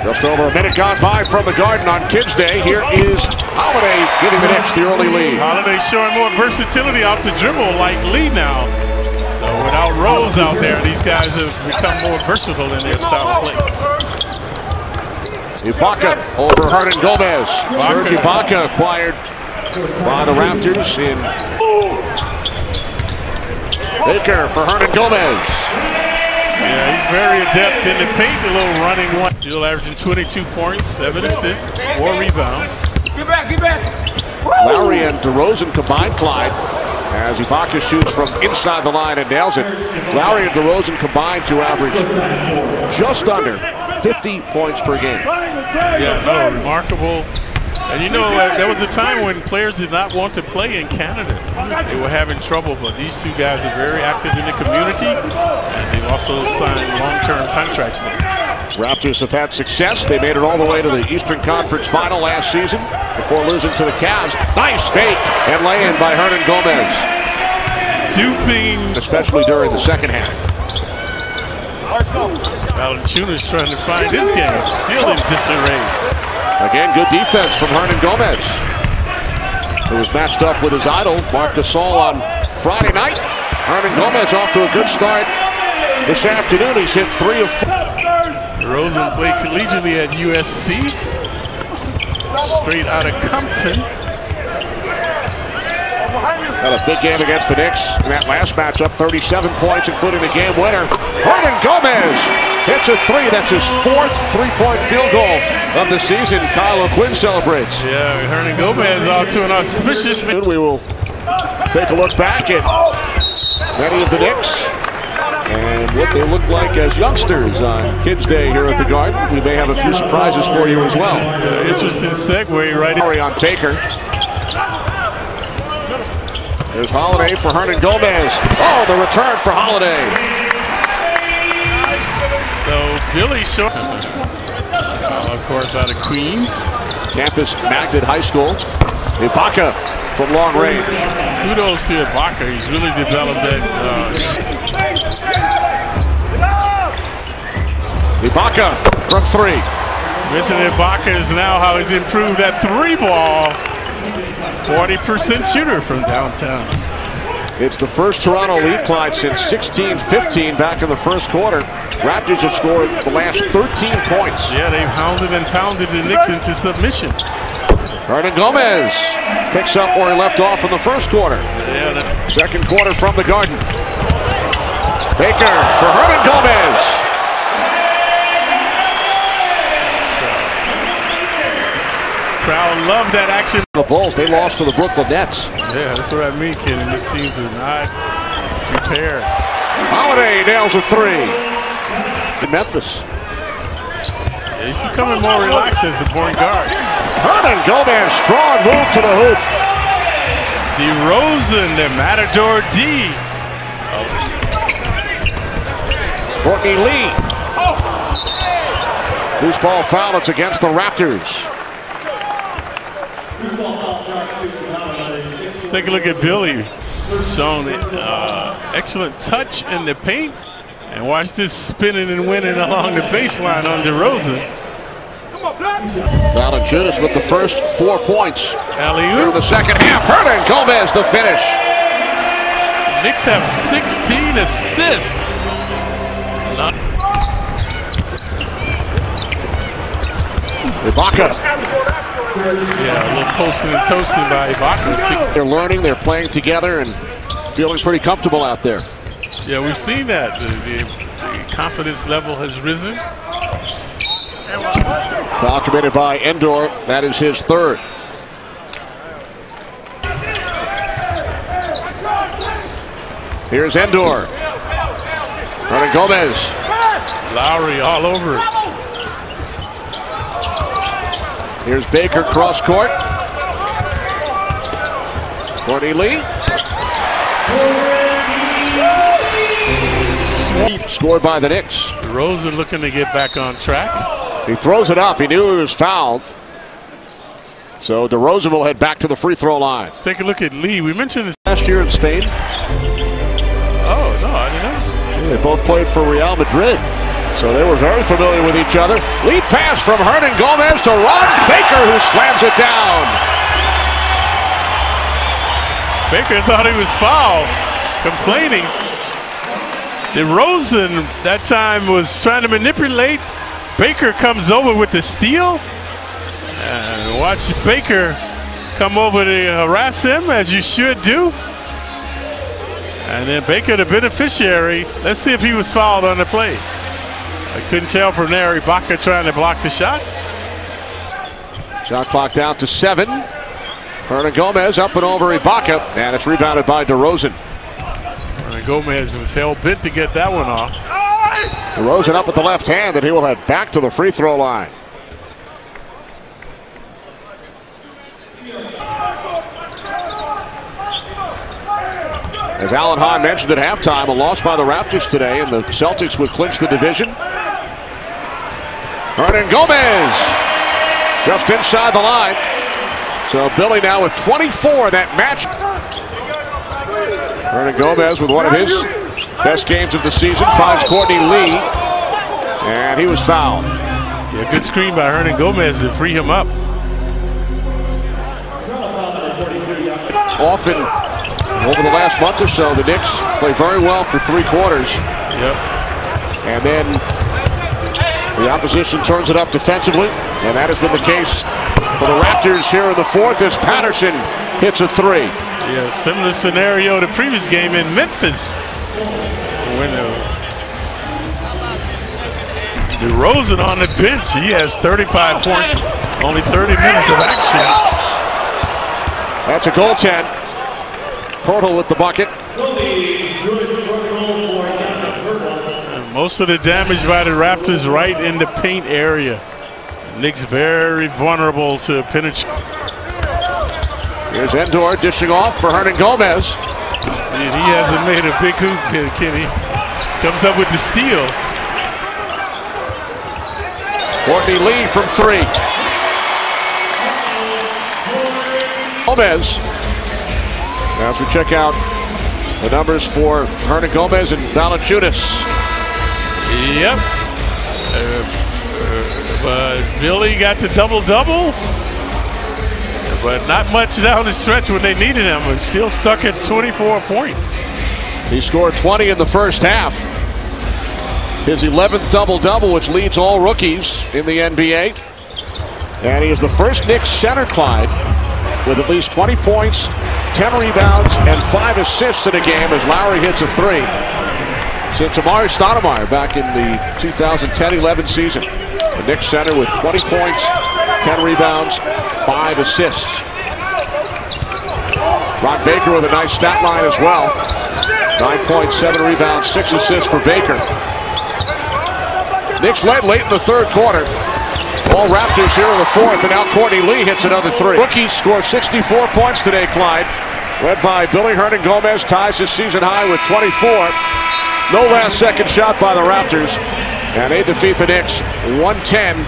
Just over a minute gone by from the Garden on Kids Day. Here is Holiday giving the Knicks the early lead. Holiday showing more versatility off the dribble like Lee now. So without Rose out there, these guys have become more versatile in their style of play. Ibaka over Hernangómez. Serge Ibaka acquired by the Raptors in Baker for Hernangómez. Yeah, he's very adept in the paint, a little running one. Still averaging 22 points, 7 assists, 4 rebounds. Get back! Lowry and DeRozan combined, Clyde, as Ibaka shoots from inside the line and nails it. Lowry and DeRozan combined to average just under 50 points per game. Yeah, no, remarkable. And you know, there was a time when players did not want to play in Canada. They were having trouble, but these two guys are very active in the community, and they've also signed long-term contracts now. Raptors have had success. They made it all the way to the Eastern Conference Final last season before losing to the Cavs. Nice fake and lay-in by Hernangómez. Duping. Especially during the second half. Valanciunas trying to find his game, still in disarray. Again, good defense from Hernangómez, who was matched up with his idol, Marc Gasol, on Friday night. Hernangómez off to a good start this afternoon. He's hit 3 of 4. Rosen played collegiately at USC, straight out of Compton. Had a big game against the Knicks in that last matchup, 37 points, including the game winner. Hernangómez hits a 3. That's his 4th three-point field goal of the season. Kyle O'Quinn celebrates. Yeah, Hernangómez off to an auspicious. We will take a look back at many of the Knicks and what they look like as youngsters on Kids Day here at the Garden. We may have a few surprises for you as well. Interesting segue right in. On Baker. There's Holiday for Hernangómez. Oh, the return for Holiday. So Billy Short, of course, out of Queens. Campus Magnet High School. Ibaka from long range. Kudos to Ibaka. He's really developed that. Ibaka from 3. Mentioned Ibaka is now how he's improved that 3-ball. 40% shooter from downtown. It's the first Toronto lead, Clyde, since 16-15 back in the first quarter. Raptors have scored the last 13 points. Yeah, they've hounded and pounded the Knicks into submission. Hernangómez picks up where he left off in the first quarter. Yeah, second quarter from the Garden. Baker for Hernangómez. Crowd loved that action. The Bulls, they lost to the Brooklyn Nets. Yeah, that's what I mean, kid. These teams are not prepared. Holiday nails a 3. In Memphis. Yeah, he's becoming more relaxed as the point guard. Hernangómez, strong move to the hoop. DeRozan, the Matador D. Courtney Lee. Loose ball foul. It's against the Raptors. Let's take a look at Billy. Showing excellent touch in the paint. And watch this spinning and winning along the baseline on DeRozan. Valanciunas with the first 4 points. Alley-oop. In the second half. Hernangómez the finish. The Knicks have 16 assists. Ibaka. Yeah, a little posting and toasting by Ibaka. They're learning, they're playing together, and feeling pretty comfortable out there. Yeah, we've seen that. The confidence level has risen. Foul committed by Endor. That is his 3rd. Here's Endor. Hernangómez. Lowry all over it. Here's Baker cross court. Courtney Lee. Scored by the Knicks. Rosen looking to get back on track. He throws it up. He knew he was fouled. So DeRozan will head back to the free throw line. Take a look at Lee. We mentioned this last year in Spain. Oh, no, I didn't know. Yeah, they both played for Real Madrid. So they were very familiar with each other. Lead pass from Hernangómez to Ron Baker, who slams it down. Baker thought he was fouled, complaining. DeRozan that time was trying to manipulate. Baker comes over with the steal. And watch Baker come over to harass him, as you should do. And then Baker, the beneficiary. Let's see if he was fouled on the play. I couldn't tell from there. Ibaka trying to block the shot. Shot clock down to 7. Hernangómez up and over Ibaka, and it's rebounded by DeRozan. Gomez was hell-bent to get that one off. DeRozan up with the left hand, and he will head back to the free throw line. As Alan Hahn mentioned at halftime, a loss by the Raptors today, and the Celtics would clinch the division. Hernangómez just inside the line. So Billy now with 24 in that match. Hernangómez with one of his best games of the season finds Courtney Lee, and he was fouled. Yeah, good screen by Hernangómez to free him up. Often over the last month or so, the Knicks play very well for 3 quarters. Yep. And then the opposition turns it up defensively, and that has been the case for the Raptors here in the 4th as Patterson hits a 3. Yeah, similar scenario to the previous game in Memphis. When DeRozan on the bench, he has 35 points, only 30 minutes of action. That's a goaltend. Portal with the bucket. And most of the damage by the Raptors right in the paint area. Knicks very vulnerable to penetration. Here's Endor dishing off for Hernangómez. He hasn't made a big hoop, Kenny. Comes up with the steal. Courtney Lee from 3. Gomez. As we check out the numbers for Hernangómez and Valanciunas. Yep. But Billy got the double-double. But not much down the stretch when they needed him. And still stuck at 24 points. He scored 20 in the first half. His 11th double-double, which leads all rookies in the NBA. And he is the first Knicks center, Clyde, with at least 20 points, 10 rebounds, and 5 assists in a game as Lowry hits a 3. Since Amari Stoudemire back in the 2010-11 season. The Knicks center with 20 points, 10 rebounds, 5 assists. Ron Baker with a nice stat line as well. 9.7 rebounds, 6 assists for Baker. Knicks led late in the 3rd quarter. All Raptors here in the 4th, and now Courtney Lee hits another 3. Rookies score 64 points today, Clyde. Led by Willy Hernangómez, ties his season high with 24. No last second shot by the Raptors. And they defeat the Knicks 110